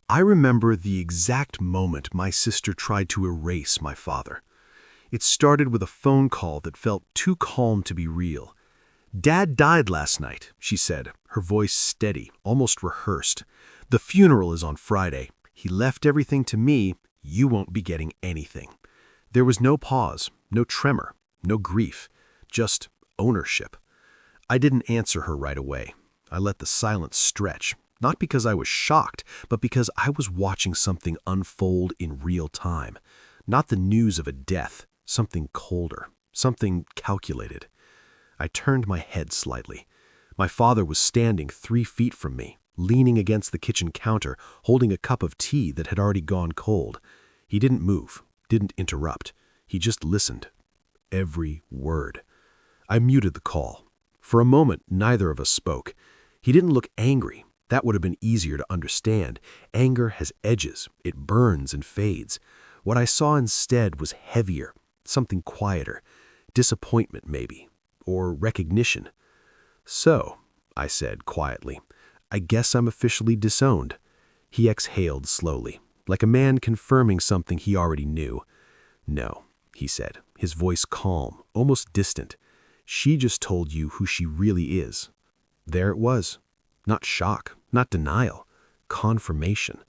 I remember the exact moment my sister tried to erase my father. It started with a phone call that felt too calm to be real. "Dad died last night," she said, her voice steady, almost rehearsed. "The funeral is on Friday. He left everything to me. You won't be getting anything." There was no pause, no tremor, no grief, just ownership. I didn't answer her right away. I let the silence stretch, not because I was shocked, but because I was watching something unfold in real time. Not the news of a death, something colder, something calculated. I turned my head slightly. My father was standing 3 feet from me, leaning against the kitchen counter, holding a cup of tea that had already gone cold. He didn't move, didn't interrupt. He just listened. Every word. I muted the call. For a moment, neither of us spoke. He didn't look angry. That would have been easier to understand. Anger has edges. It burns and fades. What I saw instead was heavier, something quieter. Disappointment, maybe. Or recognition. "So," I said quietly, "I guess I'm officially disowned." He exhaled slowly, like a man confirming something he already knew. "No," he said, his voice calm, almost distant. "She just told you who she really is." There it was. Not shock, not denial. Confirmation.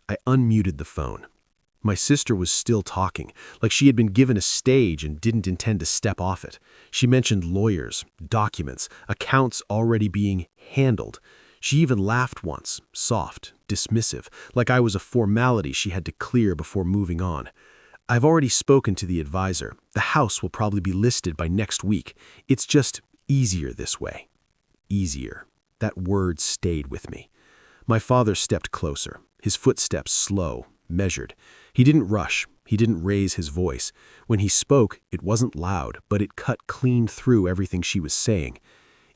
I unmuted the phone. My sister was still talking, like she had been given a stage and didn't intend to step off it. She mentioned lawyers, documents, accounts already being handled. She even laughed once, soft, dismissive, like I was a formality she had to clear before moving on. "I've already spoken to the advisor. The house will probably be listed by next week. It's just easier this way." Easier. That word stayed with me. My father stepped closer, his footsteps slow, measured. He didn't rush. He didn't raise his voice. When he spoke, it wasn't loud, but it cut clean through everything she was saying.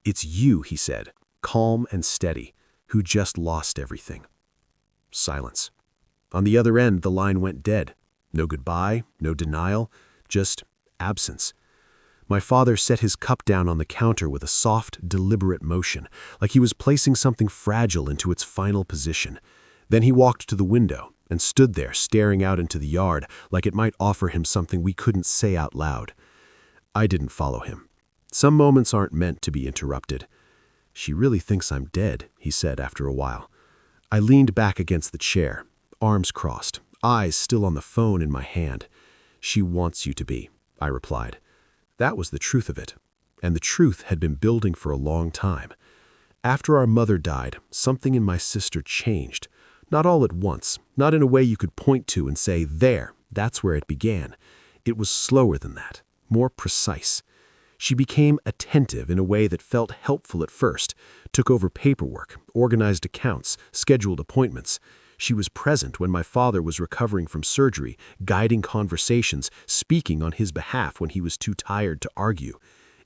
"It's you," he said, calm and steady, "who just lost everything." Silence. On the other end, the line went dead. No goodbye, no denial, just absence. My father set his cup down on the counter with a soft, deliberate motion, like he was placing something fragile into its final position. Then he walked to the window and stood there staring out into the yard like it might offer him something we couldn't say out loud. I didn't follow him. Some moments aren't meant to be interrupted. "She really thinks I'm dead," he said after a while. I leaned back against the chair, arms crossed, eyes still on the phone in my hand. "She wants you to be," I replied. That was the truth of it, and the truth had been building for a long time. After our mother died, something in my sister changed. Not all at once, not in a way you could point to and say, "There, that's where it began." It was slower than that, more precise. She became attentive in a way that felt helpful at first, took over paperwork, organized accounts, scheduled appointments. She was present when my father was recovering from surgery, guiding conversations, speaking on his behalf when he was too tired to argue.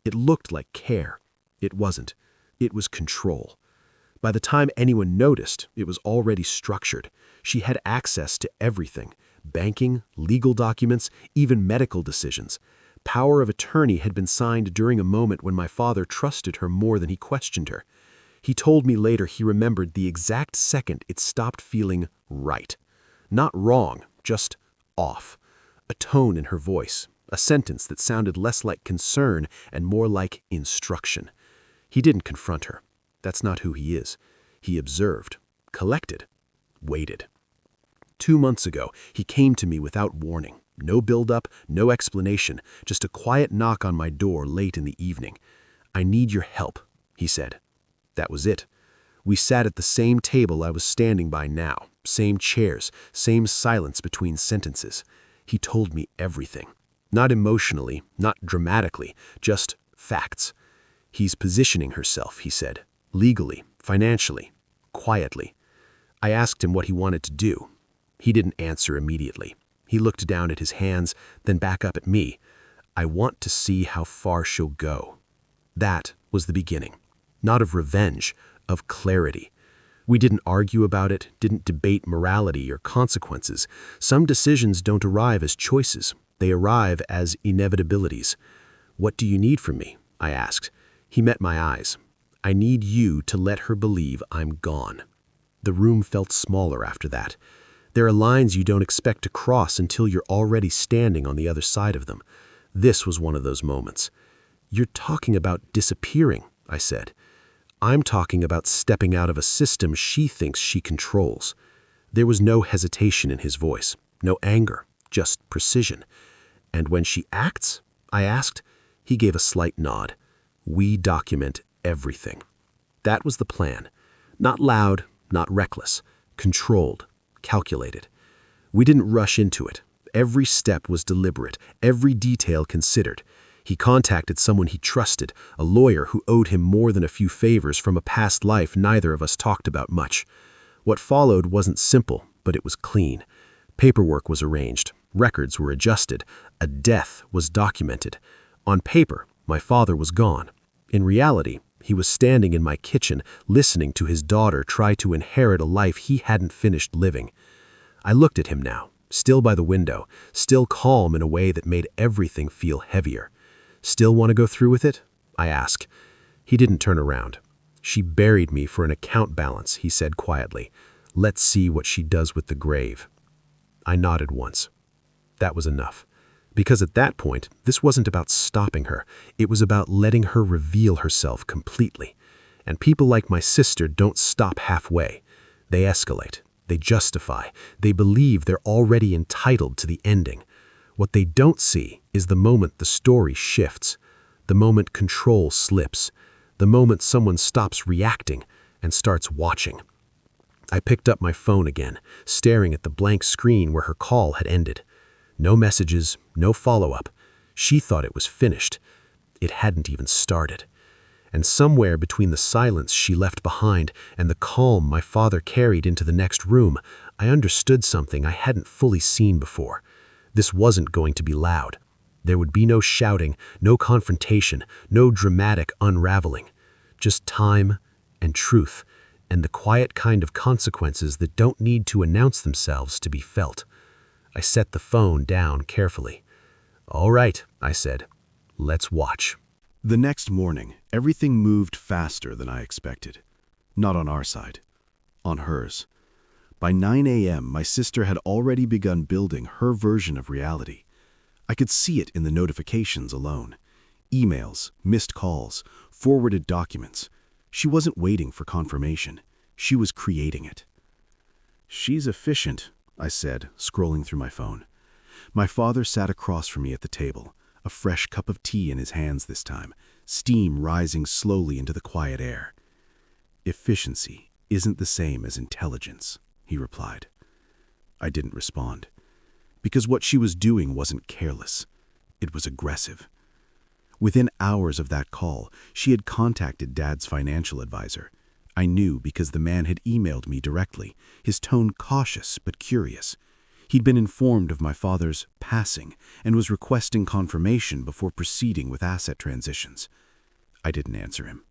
It looked like care. It wasn't. It was control. By the time anyone noticed, it was already structured. She had access to everything: banking, legal documents, even medical decisions. Power of attorney had been signed during a moment when my father trusted her more than he questioned her. He told me later he remembered the exact second it stopped feeling right. Not wrong, just off. A tone in her voice, a sentence that sounded less like concern and more like instruction. He didn't confront her. That's not who he is. He observed, collected, waited. 2 months ago, he came to me without warning. No build-up, no explanation, just a quiet knock on my door late in the evening. "I need your help," he said. That was it. We sat at the same table I was standing by now, same chairs, same silence between sentences. He told me everything. Not emotionally, not dramatically, just facts. "He's positioning herself," he said, "legally, financially, quietly." I asked him what he wanted to do. He didn't answer immediately. He looked down at his hands, then back up at me. "I want to see how far she'll go." That was the beginning. Not of revenge, of clarity. We didn't argue about it, didn't debate morality or consequences. Some decisions don't arrive as choices. They arrive as inevitabilities. "What do you need from me?" I asked. He met my eyes. "I need you to let her believe I'm gone." The room felt smaller after that. There are lines you don't expect to cross until you're already standing on the other side of them. This was one of those moments. "You're talking about disappearing," I said. "I'm talking about stepping out of a system she thinks she controls." There was no hesitation in his voice, no anger, just precision. "And when she acts?" I asked. He gave a slight nod. "We document everything." That was the plan. Not loud, not reckless, controlled, calculated. We didn't rush into it. Every step was deliberate, every detail considered. He contacted someone he trusted, a lawyer who owed him more than a few favors from a past life neither of us talked about much. What followed wasn't simple, but it was clean. Paperwork was arranged, records were adjusted, a death was documented. On paper, my father was gone. In reality, he was standing in my kitchen, listening to his daughter try to inherit a life he hadn't finished living. I looked at him now, still by the window, still calm in a way that made everything feel heavier. "Still want to go through with it?" I asked. He didn't turn around. "She buried me for an account balance," he said quietly. "Let's see what she does with the grave." I nodded once. That was enough. Because at that point, this wasn't about stopping her. It was about letting her reveal herself completely. And people like my sister don't stop halfway. They escalate. They justify. They believe they're already entitled to the ending. What they don't see is the moment the story shifts, the moment control slips, the moment someone stops reacting and starts watching. I picked up my phone again, staring at the blank screen where her call had ended. No messages, no follow-up. She thought it was finished. It hadn't even started. And somewhere between the silence she left behind and the calm my father carried into the next room, I understood something I hadn't fully seen before. This wasn't going to be loud. There would be no shouting, no confrontation, no dramatic unraveling. Just time and truth, and the quiet kind of consequences that don't need to announce themselves to be felt. I set the phone down carefully. "All right," I said. "Let's watch." The next morning, everything moved faster than I expected. Not on our side, on hers. By 9 a.m., my sister had already begun building her version of reality. I could see it in the notifications alone. Emails, missed calls, forwarded documents. She wasn't waiting for confirmation. She was creating it. "She's efficient," I said, scrolling through my phone. My father sat across from me at the table, a fresh cup of tea in his hands this time, steam rising slowly into the quiet air. "Efficiency isn't the same as intelligence," he replied. I didn't respond, because what she was doing wasn't careless. It was aggressive. Within hours of that call, she had contacted Dad's financial advisor. I knew because the man had emailed me directly, his tone cautious but curious. He'd been informed of my father's passing and was requesting confirmation before proceeding with asset transitions. I didn't answer him.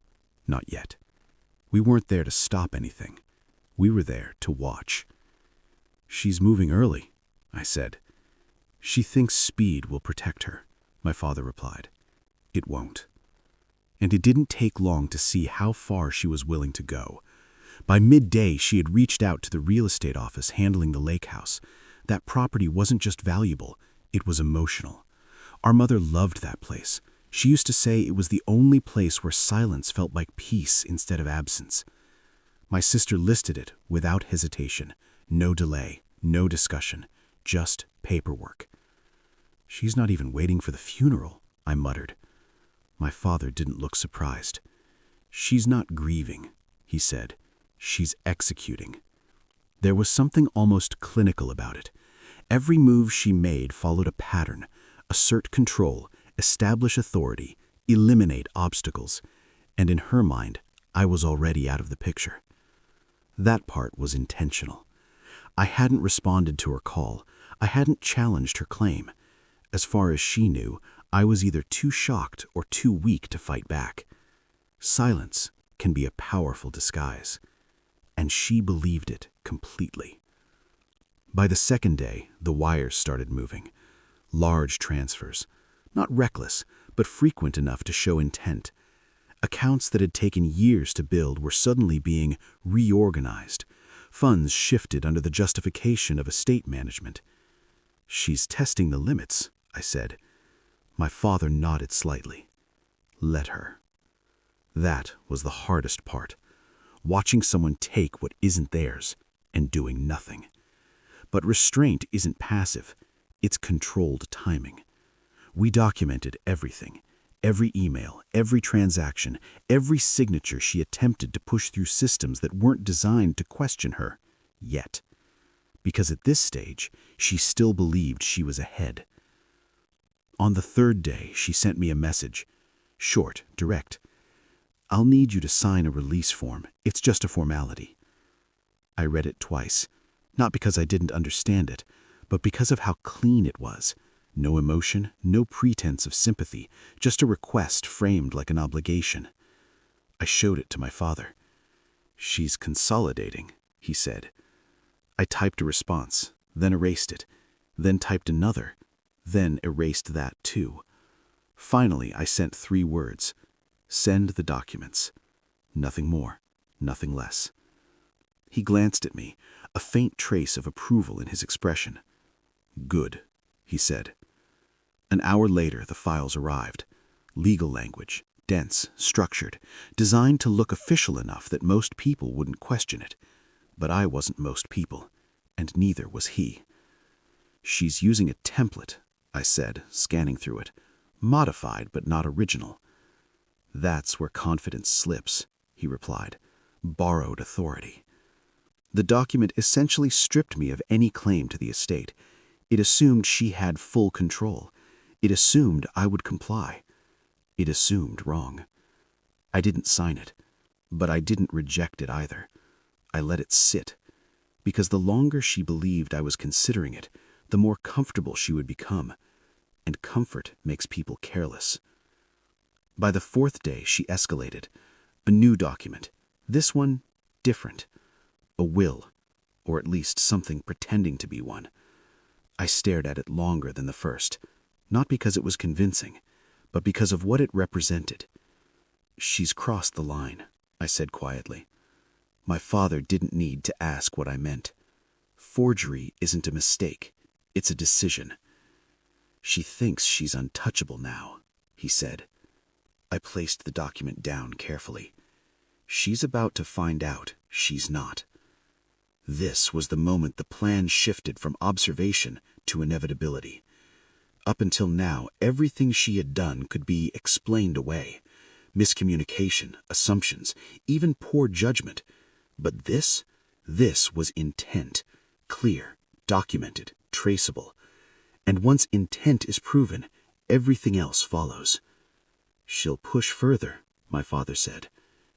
Not yet. We weren't there to stop anything. We were there to watch. "She's moving early," I said. "She thinks speed will protect her," my father replied. "It won't." And it didn't take long to see how far she was willing to go. By midday, she had reached out to the real estate office handling the lake house. That property wasn't just valuable, it was emotional. Our mother loved that place. She used to say it was the only place where silence felt like peace instead of absence. My sister listed it without hesitation. No delay, no discussion, just paperwork. "She's not even waiting for the funeral," I muttered. My father didn't look surprised. "She's not grieving," he said. "She's executing." There was something almost clinical about it. Every move she made followed a pattern: assert control, establish authority, eliminate obstacles. And in her mind, I was already out of the picture. That part was intentional. I hadn't responded to her call. I hadn't challenged her claim. As far as she knew, I was either too shocked or too weak to fight back. Silence can be a powerful disguise. And she believed it completely. By the second day, the wires started moving. Large transfers. Not reckless, but frequent enough to show intent. Accounts that had taken years to build were suddenly being reorganized. Funds shifted under the justification of estate management. "She's testing the limits," I said. My father nodded slightly. "Let her." That was the hardest part, watching someone take what isn't theirs and doing nothing. But restraint isn't passive, it's controlled timing. We documented everything, every email, every transaction, every signature she attempted to push through systems that weren't designed to question her, yet. Because at this stage, she still believed she was ahead. On the third day, she sent me a message. Short, direct. "I'll need you to sign a release form. It's just a formality." I read it twice, not because I didn't understand it, but because of how clean it was. No emotion, no pretense of sympathy, just a request framed like an obligation. I showed it to my father. "She's consolidating," he said. I typed a response, then erased it, then typed another, then erased that too. Finally, I sent 3 words. "Send the documents." Nothing more, nothing less. He glanced at me, a faint trace of approval in his expression. "Good," he said. An hour later, the files arrived. Legal language, dense, structured, designed to look official enough that most people wouldn't question it. But I wasn't most people, and neither was he. "She's using a template," I said, scanning through it. "Modified, but not original." "That's where confidence slips," he replied. "Borrowed authority." The document essentially stripped me of any claim to the estate. It assumed she had full control. It assumed I would comply. It assumed wrong. I didn't sign it, but I didn't reject it either. I let it sit, because the longer she believed I was considering it, the more comfortable she would become, and comfort makes people careless. By the 4th day, she escalated. A new document. This one, different. A will, or at least something pretending to be one. I stared at it longer than the first, not because it was convincing, but because of what it represented. "She's crossed the line," I said quietly. My father didn't need to ask what I meant. Forgery isn't a mistake, it's a decision. "She thinks she's untouchable now," he said. I placed the document down carefully. She's about to find out she's not. This was the moment the plan shifted from observation to inevitability. Up until now, everything she had done could be explained away. Miscommunication, assumptions, even poor judgment. But this was intent, clear, documented, traceable. And once intent is proven, everything else follows. "She'll push further," my father said.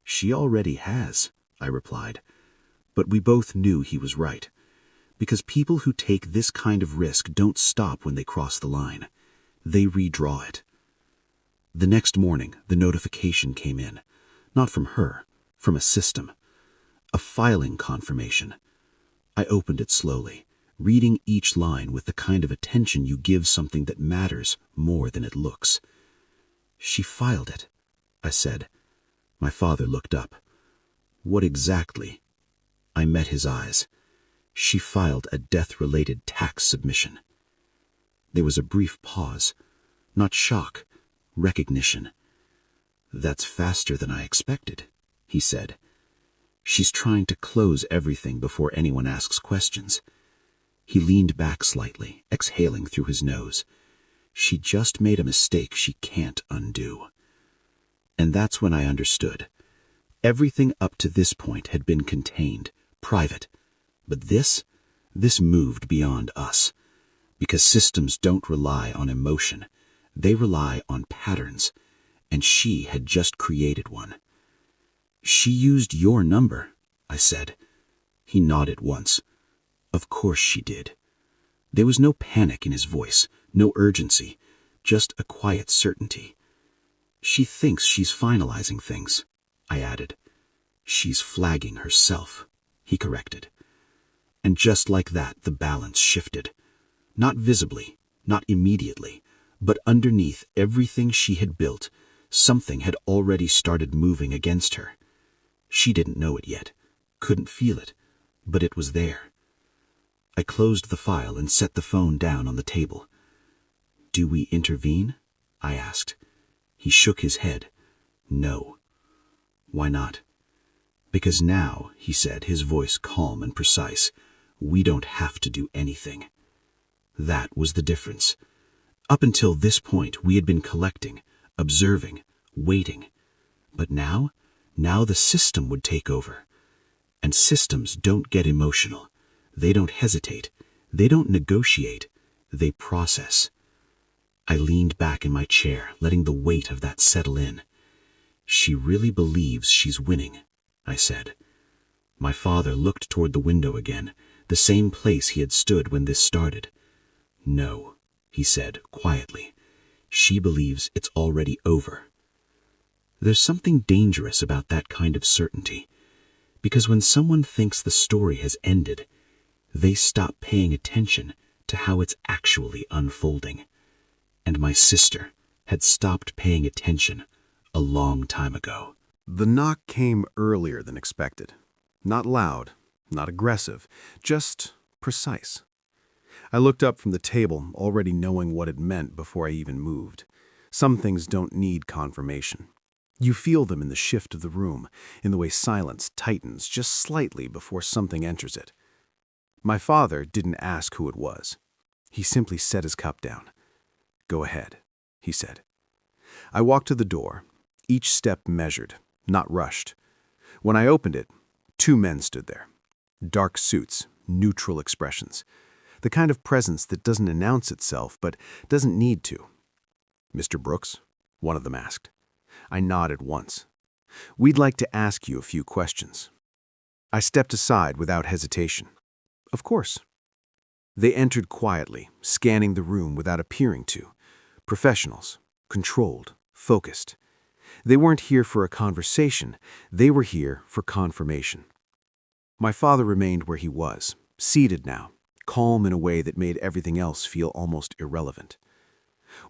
"She already has," I replied. But we both knew he was right, because people who take this kind of risk don't stop when they cross the line. They redraw it. The next morning, the notification came in, not from her, from a system. A filing confirmation. I opened it slowly, reading each line with the kind of attention you give something that matters more than it looks. "She filed it," I said. My father looked up. "What exactly?" I met his eyes. "She filed a death-related tax submission." There was a brief pause. Not shock, recognition. "That's faster than I expected," he said. "She's trying to close everything before anyone asks questions." He leaned back slightly, exhaling through his nose. "She just made a mistake she can't undo." And that's when I understood. Everything up to this point had been contained, private. But this moved beyond us. Because systems don't rely on emotion. They rely on patterns. And she had just created one. "She used your number," I said. He nodded once. "Of course she did." There was no panic in his voice, no urgency, just a quiet certainty. "She thinks she's finalizing things," I added. "She's flagging herself," he corrected. And just like that, the balance shifted. Not visibly, not immediately, but underneath everything she had built, something had already started moving against her. She didn't know it yet, couldn't feel it, but it was there. I closed the file and set the phone down on the table. "Do we intervene?" I asked. He shook his head. "No." "Why not?" "Because now," he said, his voice calm and precise, "we don't have to do anything." That was the difference. Up until this point, we had been collecting, observing, waiting. But now the system would take over. And systems don't get emotional. They don't hesitate. They don't negotiate. They process. I leaned back in my chair, letting the weight of that settle in. "She really believes she's winning," I said. My father looked toward the window again, the same place he had stood when this started. "No," he said quietly. "She believes it's already over." There's something dangerous about that kind of certainty, because when someone thinks the story has ended, they stop paying attention to how it's actually unfolding. And my sister had stopped paying attention a long time ago. The knock came earlier than expected. Not loud, not aggressive, just precise. I looked up from the table, already knowing what it meant before I even moved. Some things don't need confirmation. You feel them in the shift of the room, in the way silence tightens just slightly before something enters it. My father didn't ask who it was. He simply set his cup down. "Go ahead," he said. I walked to the door, each step measured, not rushed. When I opened it, 2 men stood there. Dark suits, neutral expressions. The kind of presence that doesn't announce itself, but doesn't need to. "Mr. Brooks?" one of them asked. I nodded once. "We'd like to ask you a few questions." I stepped aside without hesitation. "Of course." They entered quietly, scanning the room without appearing to. Professionals, controlled, focused. They weren't here for a conversation, they were here for confirmation. My father remained where he was, seated now, calm in a way that made everything else feel almost irrelevant.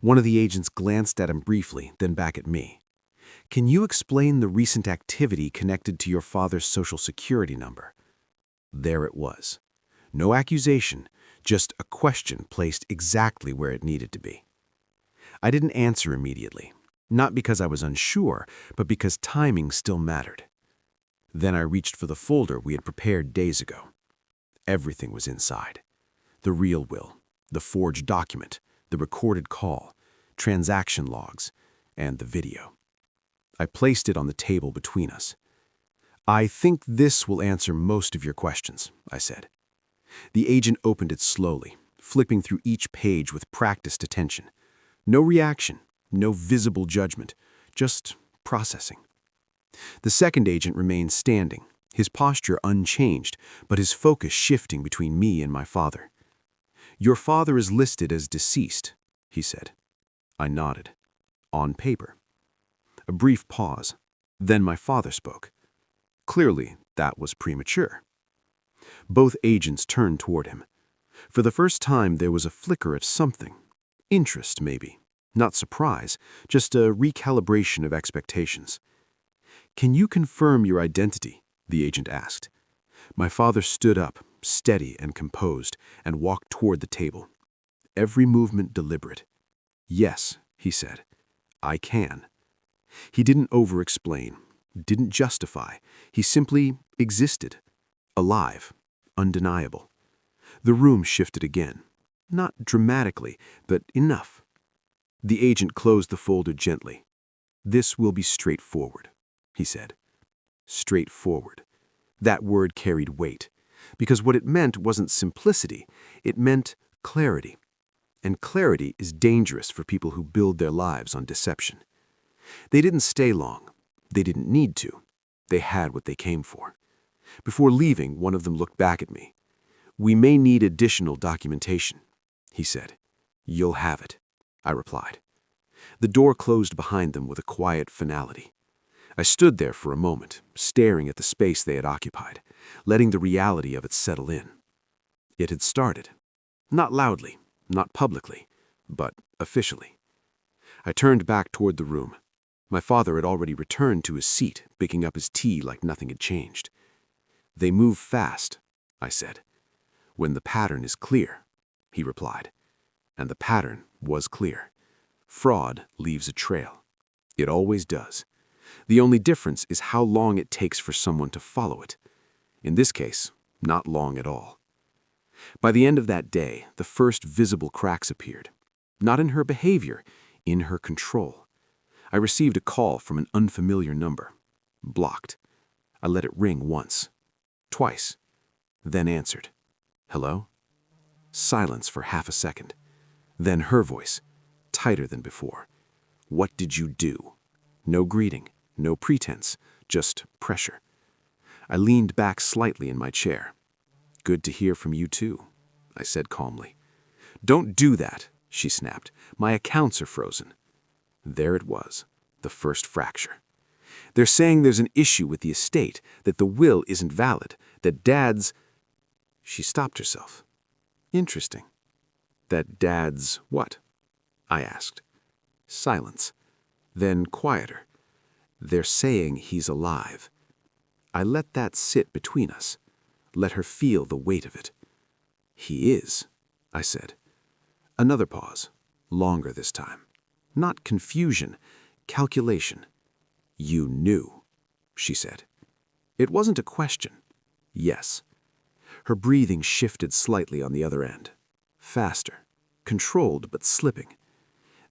One of the agents glanced at him briefly, then back at me. "Can you explain the recent activity connected to your father's Social Security number?" There it was. No accusation, just a question placed exactly where it needed to be. I didn't answer immediately, not because I was unsure, but because timing still mattered. Then I reached for the folder we had prepared days ago. Everything was inside. The real will, the forged document, the recorded call, transaction logs, and the video. I placed it on the table between us. "I think this will answer most of your questions," I said. The agent opened it slowly, flipping through each page with practiced attention. No reaction, no visible judgment, just processing. The second agent remained standing, his posture unchanged, but his focus shifting between me and my father. "Your father is listed as deceased," he said. I nodded. "On paper." A brief pause. Then my father spoke. Clearly, that was premature. Both agents turned toward him. For the first time, there was a flicker of something. Interest, maybe. Not surprise, just a recalibration of expectations. "Can you confirm your identity?" the agent asked. My father stood up, steady and composed, and walked toward the table. Every movement deliberate. "Yes," he said. "I can." He didn't over-explain, didn't justify. He simply existed. Alive. Undeniable. The room shifted again. Not dramatically, but enough. The agent closed the folder gently. "This will be straightforward," he said. Straightforward. That word carried weight, because what it meant wasn't simplicity, it meant clarity. And clarity is dangerous for people who build their lives on deception. They didn't stay long. They didn't need to. They had what they came for. Before leaving, one of them looked back at me. "We may need additional documentation," he said. "You'll have it," I replied. The door closed behind them with a quiet finality. I stood there for a moment, staring at the space they had occupied, letting the reality of it settle in. It had started. Not loudly, not publicly, but officially. I turned back toward the room. My father had already returned to his seat, picking up his tea like nothing had changed. They moved fast, I said. When the pattern is clear, he replied. And the pattern was clear. Fraud leaves a trail. It always does. The only difference is how long it takes for someone to follow it. In this case, not long at all. By the end of that day, the first visible cracks appeared. Not in her behavior, in her control. I received a call from an unfamiliar number. Blocked. I let it ring once. Twice. Then answered. Hello? Silence for half a second. Then her voice, tighter than before. What did you do? No greeting, no pretense, just pressure. I leaned back slightly in my chair. Good to hear from you too, I said calmly. Don't do that, she snapped. My accounts are frozen. There it was, the first fracture. They're saying there's an issue with the estate, that the will isn't valid, that Dad's... She stopped herself. Interesting. That Dad's what? I asked. Silence. Then quieter. They're saying he's alive. I let that sit between us. Let her feel the weight of it. He is, I said. Another pause. Longer this time. Not confusion, calculation. You knew, she said. It wasn't a question. Yes. Her breathing shifted slightly on the other end. Faster. Controlled but slipping.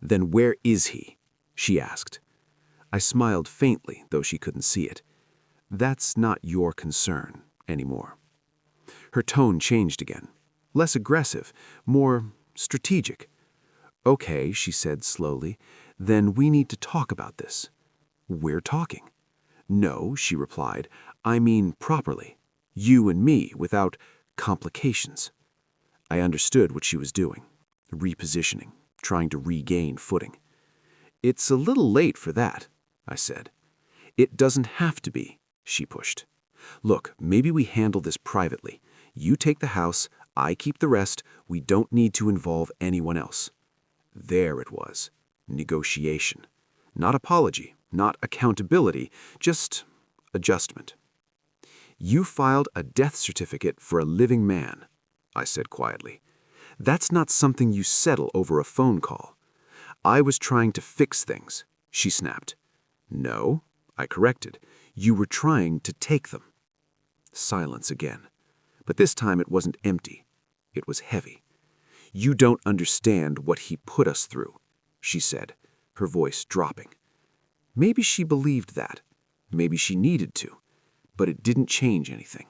Then where is he? She asked. I smiled faintly, though she couldn't see it. That's not your concern anymore. Her tone changed again. Less aggressive, more strategic. Okay, she said slowly, then we need to talk about this. We're talking. No, she replied, I mean properly. You and me, without complications. I understood what she was doing. Repositioning, trying to regain footing. It's a little late for that, I said. It doesn't have to be, she pushed. Look, maybe we handle this privately. You take the house, I keep the rest. We don't need to involve anyone else. There it was. Negotiation. Not apology, not accountability, just adjustment. You filed a death certificate for a living man, I said quietly. That's not something you settle over a phone call. I was trying to fix things, she snapped. No, I corrected. You were trying to take them. Silence again. But this time it wasn't empty. It was heavy. You don't understand what he put us through, she said, her voice dropping. Maybe she believed that. Maybe she needed to. But it didn't change anything.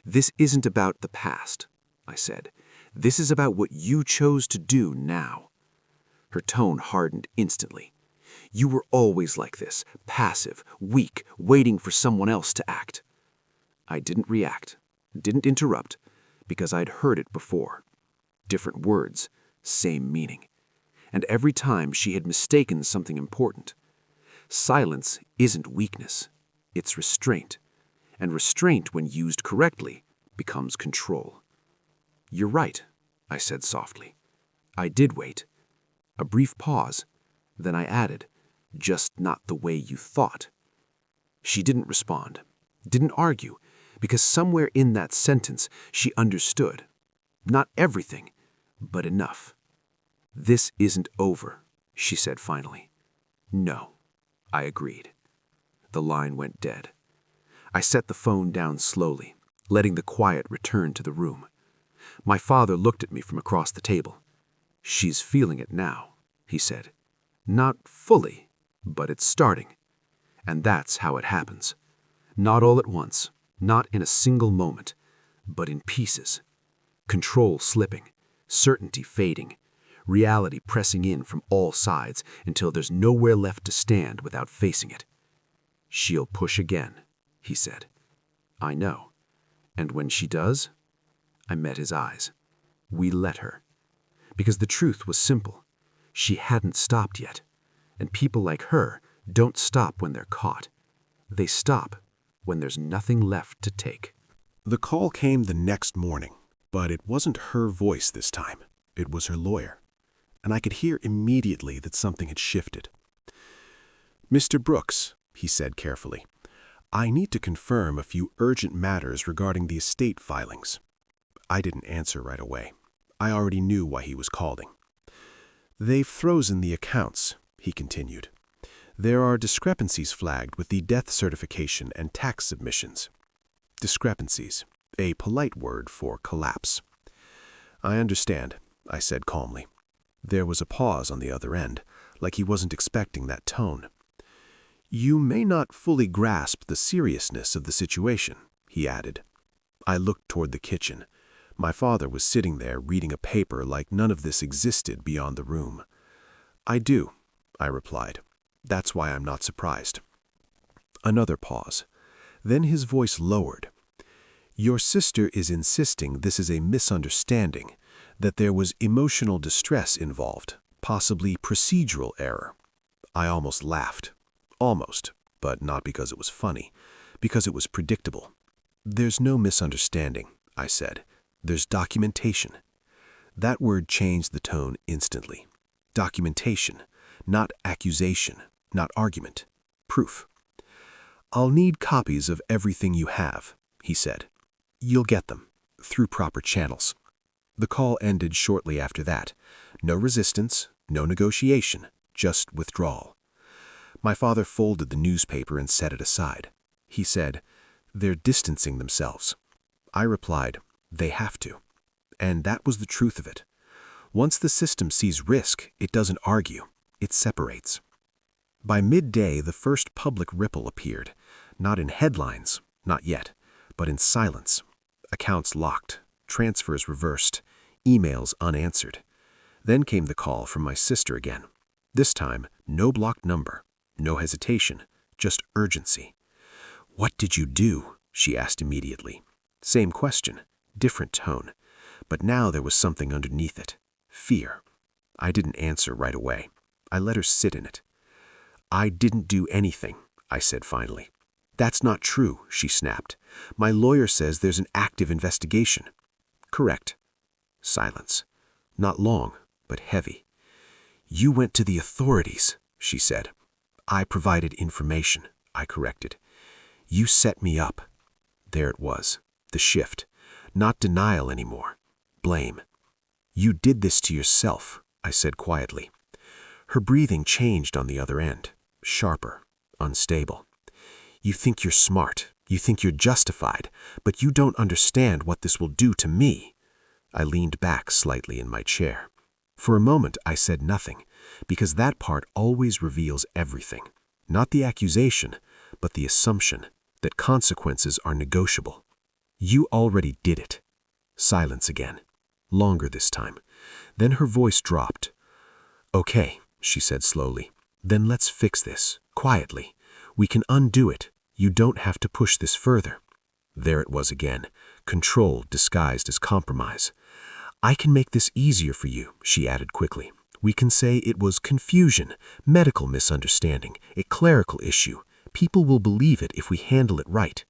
This isn't about the past, I said. This is about what you chose to do now. Her tone hardened instantly. You were always like this, passive, weak, waiting for someone else to act. I didn't react, didn't interrupt, because I'd heard it before. Different words, same meaning. And every time she had mistaken something important. Silence isn't weakness, it's restraint. And restraint, when used correctly, becomes control. You're right, I said softly. I did wait. A brief pause. Then I added, just not the way you thought. She didn't respond, didn't argue, because somewhere in that sentence she understood. Not everything, but enough. This isn't over, she said finally. No, I agreed. The line went dead. I set the phone down slowly, letting the quiet return to the room. My father looked at me from across the table. She's feeling it now, he said. Not fully, but it's starting. And that's how it happens. Not all at once, not in a single moment, but in pieces. Control slipping, certainty fading, reality pressing in from all sides until there's nowhere left to stand without facing it. She'll push again, he said. I know. And when she does, I met his eyes. We let her. Because the truth was simple. She hadn't stopped yet. And people like her don't stop when they're caught. They stop when there's nothing left to take. The call came the next morning, but it wasn't her voice this time. It was her lawyer. And I could hear immediately that something had shifted. Mr. Brooks, he said carefully, "I need to confirm a few urgent matters regarding the estate filings." I didn't answer right away. I already knew why he was calling. "They've frozen the accounts," he continued. "There are discrepancies flagged with the death certification and tax submissions." Discrepancies, a polite word for collapse. "I understand," I said calmly. There was a pause on the other end, like he wasn't expecting that tone. "You may not fully grasp the seriousness of the situation," he added. I looked toward the kitchen. My father was sitting there reading a paper like none of this existed beyond the room. "I do," I replied. "That's why I'm not surprised." Another pause. Then his voice lowered. "Your sister is insisting this is a misunderstanding, that there was emotional distress involved, possibly procedural error." I almost laughed. Almost, but not because it was funny, because it was predictable. "There's no misunderstanding," I said. "There's documentation." That word changed the tone instantly. Documentation, not accusation, not argument. Proof. "I'll need copies of everything you have," he said. "You'll get them, through proper channels." The call ended shortly after that. No resistance, no negotiation, just withdrawal. My father folded the newspaper and set it aside. He said, "They're distancing themselves." I replied, "They have to." And that was the truth of it. Once the system sees risk, it doesn't argue, it separates. By midday, the first public ripple appeared, not in headlines, not yet, but in silence. Accounts locked, transfers reversed, emails unanswered. Then came the call from my sister again. This time, no blocked number, no hesitation, just urgency. "What did you do?" she asked immediately. Same question, different tone, but now there was something underneath it. Fear. I didn't answer right away. I let her sit in it. "I didn't do anything," I said finally. "That's not true," she snapped. "My lawyer says there's an active investigation." "Correct." Silence. Not long, but heavy. "You went to the authorities," she said. "I provided information," I corrected. "You set me up." There it was, the shift. Not denial anymore. Blame. "You did this to yourself," I said quietly. Her breathing changed on the other end, sharper, unstable. "You think you're smart, you think you're justified, but you don't understand what this will do to me." I leaned back slightly in my chair. For a moment I said nothing, because that part always reveals everything. Not the accusation, but the assumption that consequences are negotiable. "You already did it." Silence again. Longer this time. Then her voice dropped. "Okay," she said slowly. "Then let's fix this, quietly. We can undo it. You don't have to push this further." There it was again, control disguised as compromise. "I can make this easier for you," she added quickly. "We can say it was confusion, medical misunderstanding, a clerical issue. People will believe it if we handle it right."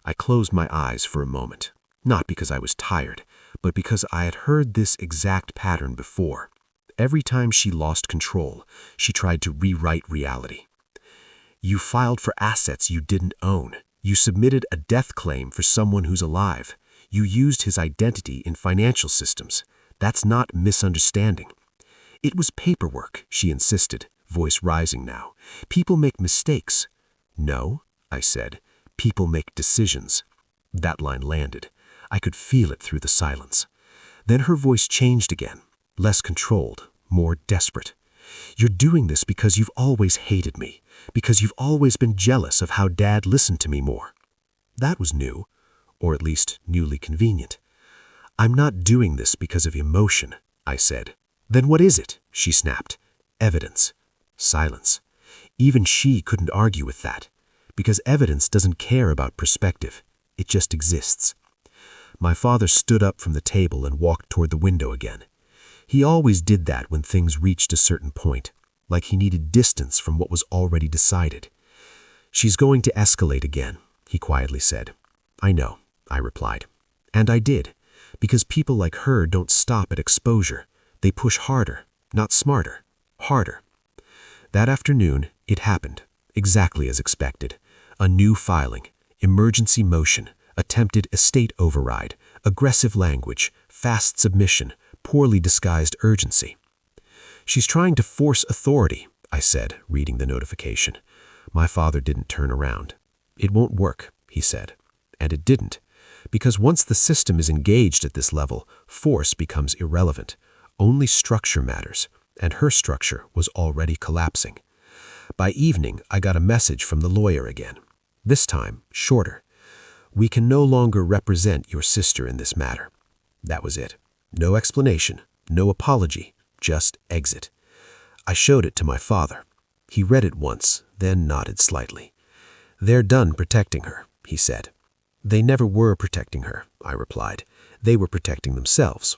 I closed my eyes for a moment, not because I was tired, but because I had heard this exact pattern before. Every time she lost control, she tried to rewrite reality. "You filed for assets you didn't own. You submitted a death claim for someone who's alive. You used his identity in financial systems. That's not misunderstanding." "It was paperwork," she insisted, voice rising now. "People make mistakes." "No," I said. "People make decisions." That line landed. I could feel it through the silence. Then her voice changed again, less controlled, more desperate. "You're doing this because you've always hated me, because you've always been jealous of how Dad listened to me more." That was new, or at least newly convenient. "I'm not doing this because of emotion," I said. "Then what is it?" she snapped. "Evidence." Silence. Even she couldn't argue with that, because evidence doesn't care about perspective. It just exists. My father stood up from the table and walked toward the window again. He always did that when things reached a certain point, like he needed distance from what was already decided. "She's going to escalate again," he quietly said. "I know," I replied. And I did, because people like her don't stop at exposure. They push harder, not smarter, harder. That afternoon, it happened, exactly as expected. A new filing, emergency motion, attempted estate override, aggressive language, fast submission, poorly disguised urgency. "She's trying to force authority," I said, reading the notification. My father didn't turn around. "It won't work," he said. And it didn't, because once the system is engaged at this level, force becomes irrelevant. Only structure matters, and her structure was already collapsing. By evening, I got a message from the lawyer again. This time, shorter. "We can no longer represent your sister in this matter." That was it. No explanation, no apology, just exit. I showed it to my father. He read it once, then nodded slightly. "They're done protecting her," he said. "They never were protecting her," I replied. "They were protecting themselves."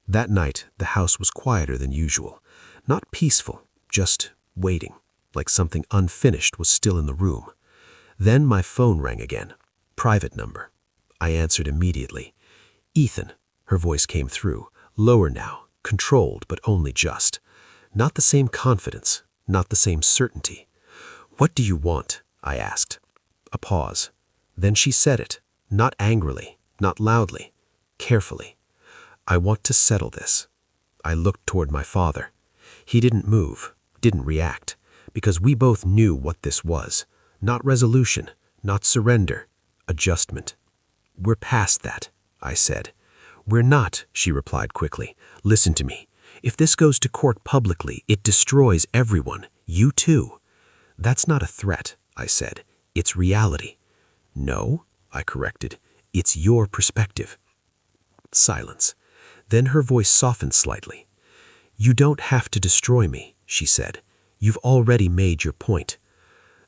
That night, the house was quieter than usual. Not peaceful, just waiting, like something unfinished was still in the room. Then my phone rang again. Private number. I answered immediately. "Ethan," her voice came through, lower now, controlled but only just. Not the same confidence, not the same certainty. "What do you want?" I asked. A pause. Then she said it, not angrily, not loudly, carefully. "I want to settle this." I looked toward my father. He didn't move, didn't react, because we both knew what this was. Not resolution, not surrender, adjustment. "We're past that," I said. "We're not," she replied quickly. "Listen to me. If this goes to court publicly, it destroys everyone, you too." "That's not a threat," I said. "It's reality." "No," I corrected. "It's your perspective." Silence. Then her voice softened slightly. "You don't have to destroy me," she said. "You've already made your point."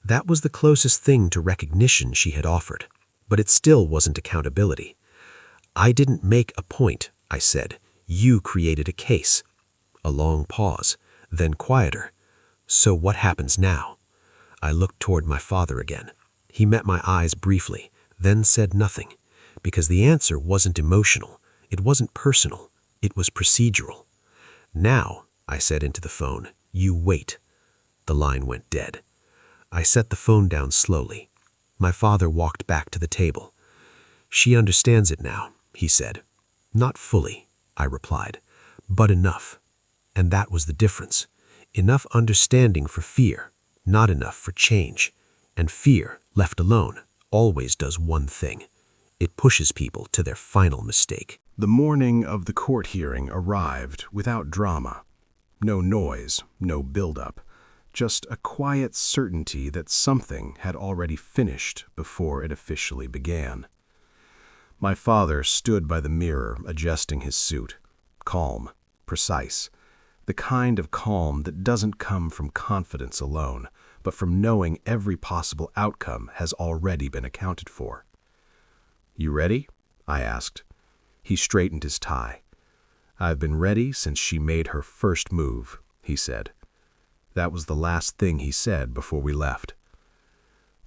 That was the closest thing to recognition she had offered, but it still wasn't accountability. "I didn't make a point," I said. "You created a case." A long pause, then quieter. "So what happens now?" I looked toward my father again. He met my eyes briefly, then said nothing, because the answer wasn't emotional, it wasn't personal, it was procedural. "Now," I said into the phone, "you wait." The line went dead. I set the phone down slowly. My father walked back to the table. "She understands it now," he said. "Not fully," I replied, "but enough." And that was the difference. Enough understanding for fear, not enough for change. And fear, left alone, always does one thing. It pushes people to their final mistake. The morning of the court hearing arrived without drama. No noise, no build-up. Just a quiet certainty that something had already finished before it officially began. My father stood by the mirror adjusting his suit. Calm, precise. The kind of calm that doesn't come from confidence alone, but from knowing every possible outcome has already been accounted for. "You ready?" I asked. He straightened his tie. "I've been ready since she made her first move," he said. That was the last thing he said before we left.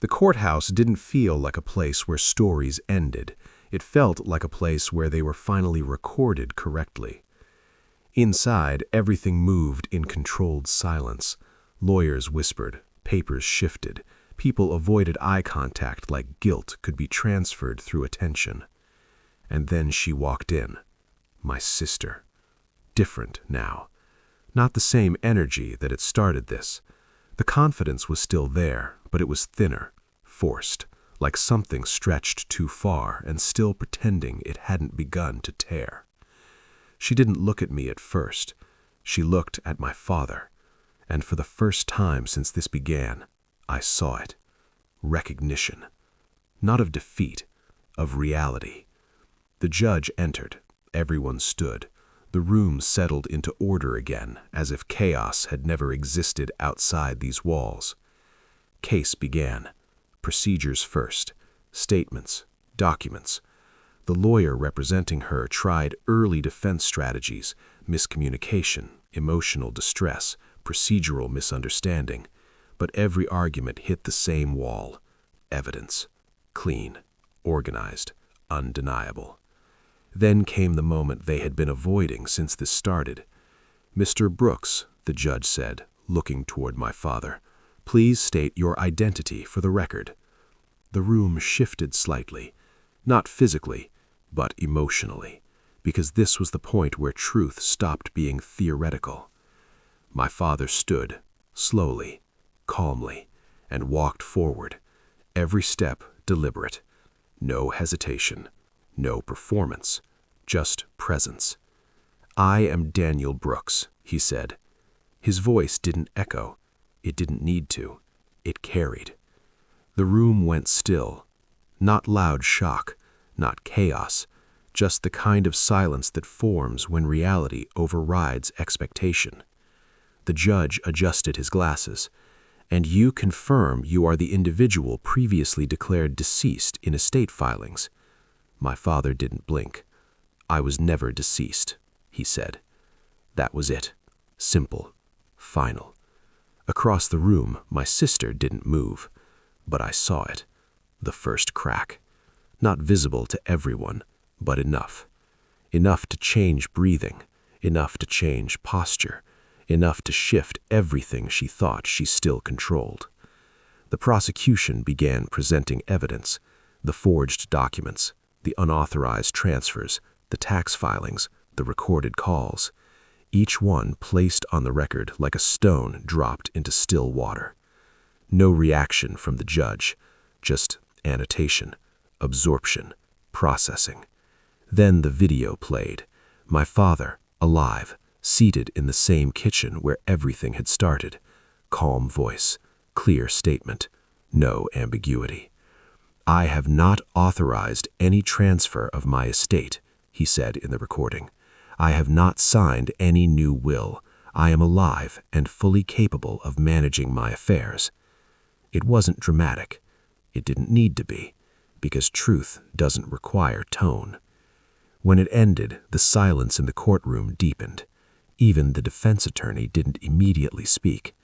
The courthouse didn't feel like a place where stories ended. It felt like a place where they were finally recorded correctly. Inside, everything moved in controlled silence. Lawyers whispered, papers shifted, people avoided eye contact like guilt could be transferred through attention. And then she walked in. My sister. Different now. Not the same energy that had started this. The confidence was still there, but it was thinner, forced, like something stretched too far and still pretending it hadn't begun to tear. She didn't look at me at first. She looked at my father. And for the first time since this began, I saw it. Recognition. Not of defeat, of reality. The judge entered. Everyone stood. The room settled into order again, as if chaos had never existed outside these walls. Case began. Procedures first. Statements. Documents. The lawyer representing her tried early defense strategies, miscommunication, emotional distress, procedural misunderstanding. But every argument hit the same wall. Evidence. Clean. Organized. Undeniable. Then came the moment they had been avoiding since this started. "Mr. Brooks," the judge said, looking toward my father, "please state your identity for the record." the room shifted slightly, not physically, but emotionally, because this was the point where truth stopped being theoretical. My father stood, slowly, calmly, and walked forward, every step deliberate. No hesitation, no performance, just presence. "I am Daniel Brooks," he said. His voice didn't echo. It didn't need to. It carried. The room went still. Not loud shock, not chaos, just the kind of silence that forms when reality overrides expectation. The judge adjusted his glasses. "And you confirm you are the individual previously declared deceased in estate filings?" My father didn't blink. "I was never deceased," he said. That was it. Simple. Final. Across the room, my sister didn't move, but I saw it. The first crack. Not visible to everyone, but enough. Enough to change breathing, enough to change posture, enough to shift everything she thought she still controlled. The prosecution began presenting evidence, the forged documents, the unauthorized transfers, the tax filings, the recorded calls, each one placed on the record like a stone dropped into still water. No reaction from the judge, just annotation, absorption, processing. Then the video played. My father, alive, seated in the same kitchen where everything had started. Calm voice, clear statement, no ambiguity. "I have not authorized any transfer of my estate," he said in the recording. "I have not signed any new will. I am alive and fully capable of managing my affairs." It wasn't dramatic. It didn't need to be, because truth doesn't require tone. When it ended, the silence in the courtroom deepened. Even the defense attorney didn't immediately speak.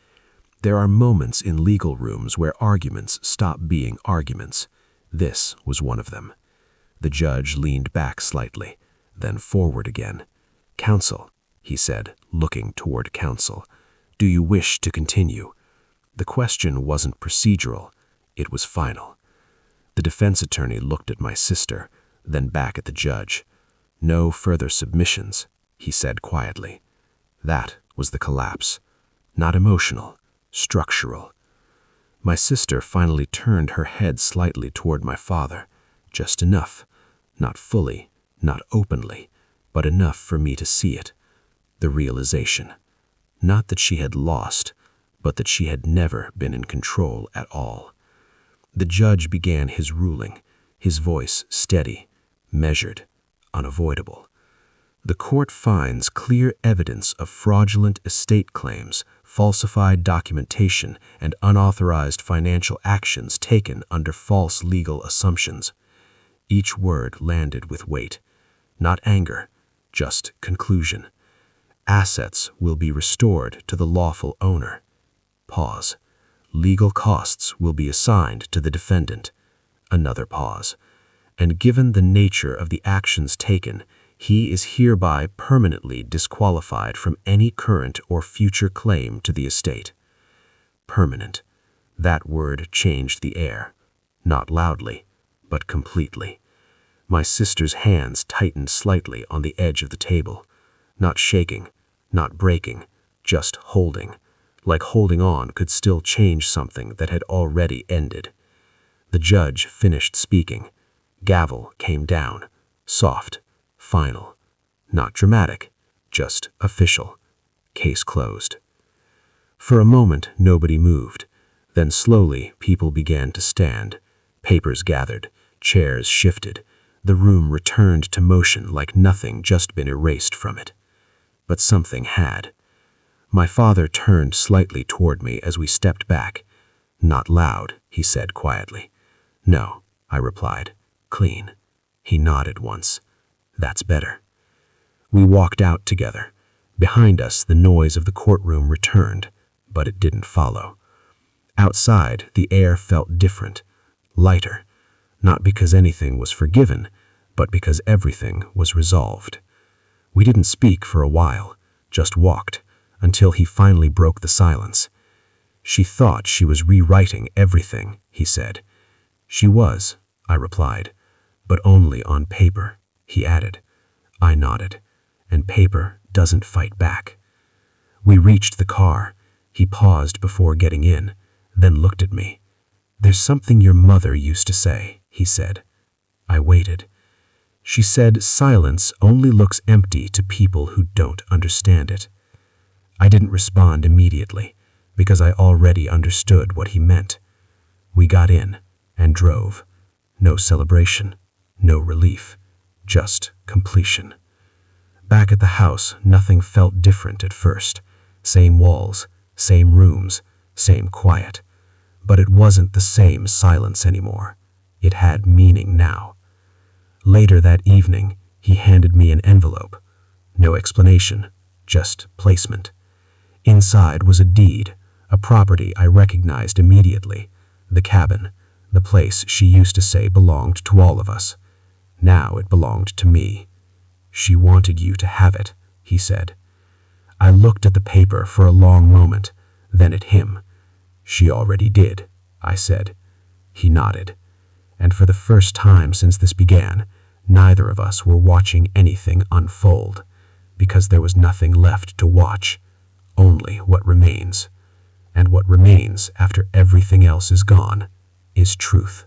There are moments in legal rooms where arguments stop being arguments. This was one of them. The judge leaned back slightly, then forward again. "Counsel," he said, looking toward counsel, "do you wish to continue?" The question wasn't procedural. It was final. The defense attorney looked at my sister, then back at the judge. "No further submissions," he said quietly. That was the collapse. Not emotional, structural. My sister finally turned her head slightly toward my father, just enough, not fully, not openly, but enough for me to see it. The realization. Not that she had lost, but that she had never been in control at all. The judge began his ruling, his voice steady, measured, unavoidable. "The court finds clear evidence of fraudulent estate claims, falsified documentation, and unauthorized financial actions taken under false legal assumptions." Each word landed with weight. Not anger, just conclusion. "Assets will be restored to the lawful owner." Pause. "Legal costs will be assigned to the defendant." Another pause. "And given the nature of the actions taken, he is hereby permanently disqualified from any current or future claim to the estate." Permanent. That word changed the air. Not loudly, but completely. My sister's hands tightened slightly on the edge of the table. Not shaking, not breaking, just holding. Like holding on could still change something that had already ended. The judge finished speaking. Gavel came down. Soft. Final. Not dramatic. Just official. Case closed. For a moment, nobody moved. Then slowly, people began to stand. Papers gathered. Chairs shifted. The room returned to motion like nothing just been erased from it. But something had. My father turned slightly toward me as we stepped back. "Not loud," he said quietly. "No," I replied. "Clean." He nodded once. "That's better." We walked out together. Behind us, the noise of the courtroom returned, but it didn't follow. Outside, the air felt different, lighter, not because anything was forgiven, but because everything was resolved. We didn't speak for a while, just walked, until he finally broke the silence. "She thought she was rewriting everything," he said. She was, I replied, but only on paper, he added. I nodded, and paper doesn't fight back. We reached the car. He paused before getting in, then looked at me. There's something your mother used to say, he said. I waited. She said silence only looks empty to people who don't understand it. I didn't respond immediately, because I already understood what he meant. We got in and drove. No celebration, no relief, just completion. Back at the house, nothing felt different at first. Same walls, same rooms, same quiet. But it wasn't the same silence anymore. It had meaning now. Later that evening, he handed me an envelope. No explanation, just placement. Inside was a deed, a property I recognized immediately. The cabin, the place she used to say belonged to all of us. Now it belonged to me. She wanted you to have it, he said. I looked at the paper for a long moment, then at him. She already did, I said. He nodded. And for the first time since this began, neither of us were watching anything unfold, because there was nothing left to watch, only what remains. And what remains after everything else is gone is truth.